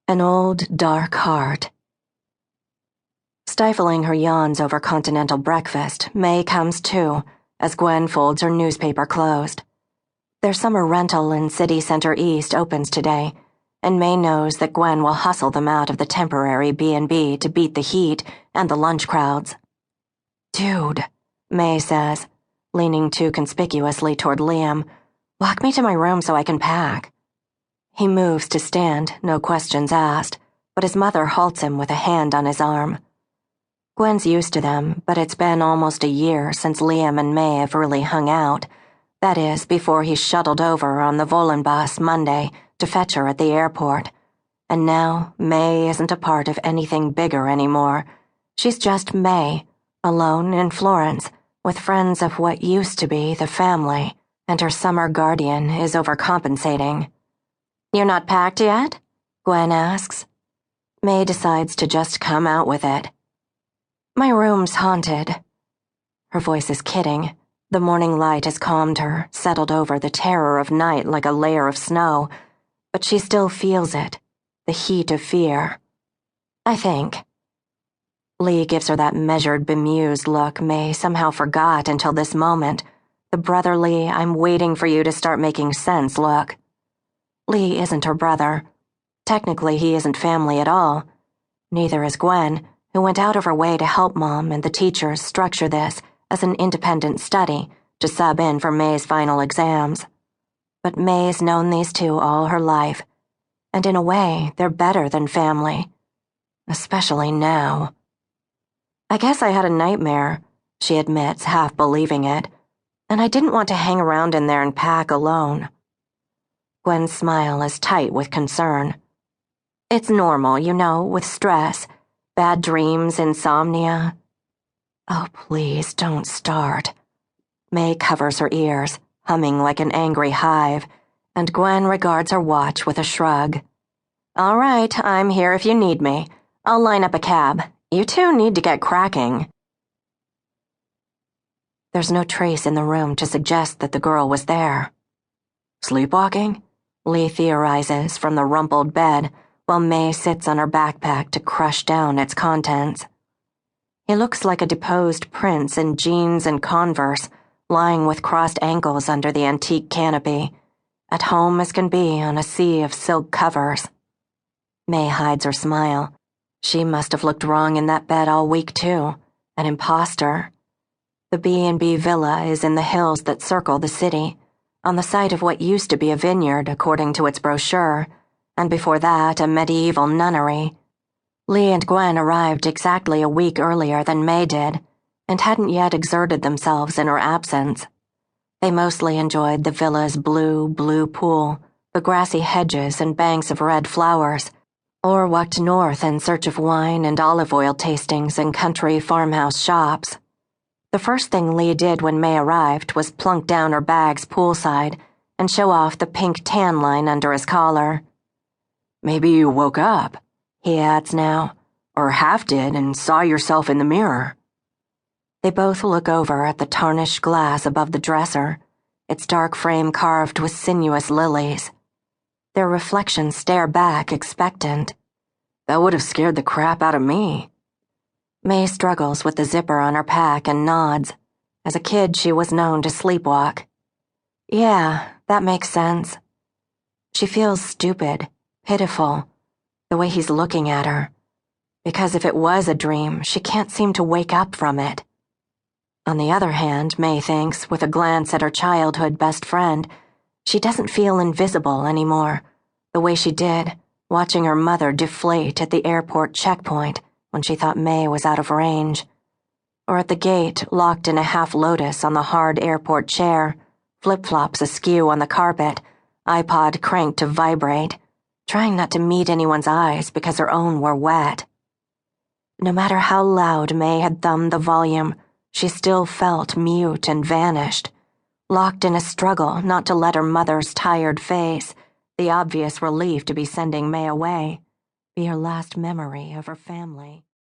An old, dark heart. Stifling her yawns over continental breakfast, May comes to as Gwen folds her newspaper closed. Their summer rental in City Center East opens today, and May knows that Gwen will hustle them out of the temporary B&B to beat the heat and the lunch crowds. "Dude," May says, leaning too conspicuously toward Liam, "walk me to my room so I can pack." He moves to stand, no questions asked, but his mother halts him with a hand on his arm. Gwen's used to them, but it's been almost a year since Liam and May have really hung out. That is, before he shuttled over on the Vollenbus Monday to fetch her at the airport. And now, May isn't a part of anything bigger anymore. She's just May, alone in Florence, with friends of what used to be the family, and her summer guardian is overcompensating. "You're not packed yet?" Gwen asks. May decides to just come out with it. "My room's haunted." Her voice is kidding. The morning light has calmed her, settled over the terror of night like a layer of snow, but she still feels it, the heat of fear. "I think." Lee gives her that measured, bemused look May somehow forgot until this moment, the brotherly, "I'm waiting for you to start making sense" look. Lee isn't her brother. Technically, he isn't family at all. Neither is Gwen, who went out of her way to help Mom and the teachers structure this as an independent study to sub in for May's final exams. But May's known these two all her life, and in a way, they're better than family. Especially now. "I guess I had a nightmare," she admits, half believing it, "and I didn't want to hang around in there and pack alone." Gwen's smile is tight with concern. "It's normal, you know, with stress, bad dreams, insomnia." "Oh, please, don't start." May covers her ears, humming like an angry hive, and Gwen regards her watch with a shrug. "All right, I'm here if you need me. I'll line up a cab. You two need to get cracking." There's no trace in the room to suggest that the girl was there. "Sleepwalking?" Lee theorizes from the rumpled bed, while May sits on her backpack to crush down its contents. He looks like a deposed prince in jeans and Converse, lying with crossed ankles under the antique canopy, at home as can be on a sea of silk covers. May hides her smile. She must have looked wrong in that bed all week, too. An imposter. The B&B villa is in the hills that circle the city, on the site of what used to be a vineyard, according to its brochure, and before that a medieval nunnery. Lee and Gwen arrived exactly a week earlier than May did, and hadn't yet exerted themselves in her absence. They mostly enjoyed the villa's blue pool, the grassy hedges and banks of red flowers, or walked north in search of wine and olive oil tastings in country farmhouse shops. The first thing Lee did when May arrived was plunk down her bags poolside and show off the pink tan line under his collar. "Maybe you woke up," he adds now, "or half did and saw yourself in the mirror." They both look over at the tarnished glass above the dresser, its dark frame carved with sinuous lilies. Their reflections stare back expectant. "That would have scared the crap out of me." May struggles with the zipper on her pack and nods. As a kid, she was known to sleepwalk. "Yeah, that makes sense." She feels stupid, pitiful, the way he's looking at her. Because if it was a dream, she can't seem to wake up from it. On the other hand, May thinks, with a glance at her childhood best friend, she doesn't feel invisible anymore, the way she did, watching her mother deflate at the airport checkpoint when she thought May was out of range, or at the gate locked in a half-lotus on the hard airport chair, flip-flops askew on the carpet, iPod cranked to vibrate, trying not to meet anyone's eyes because her own were wet. No matter how loud May had thumbed the volume, she still felt mute and vanished, locked in a struggle not to let her mother's tired face, the obvious relief to be sending May away, be her last memory of her family.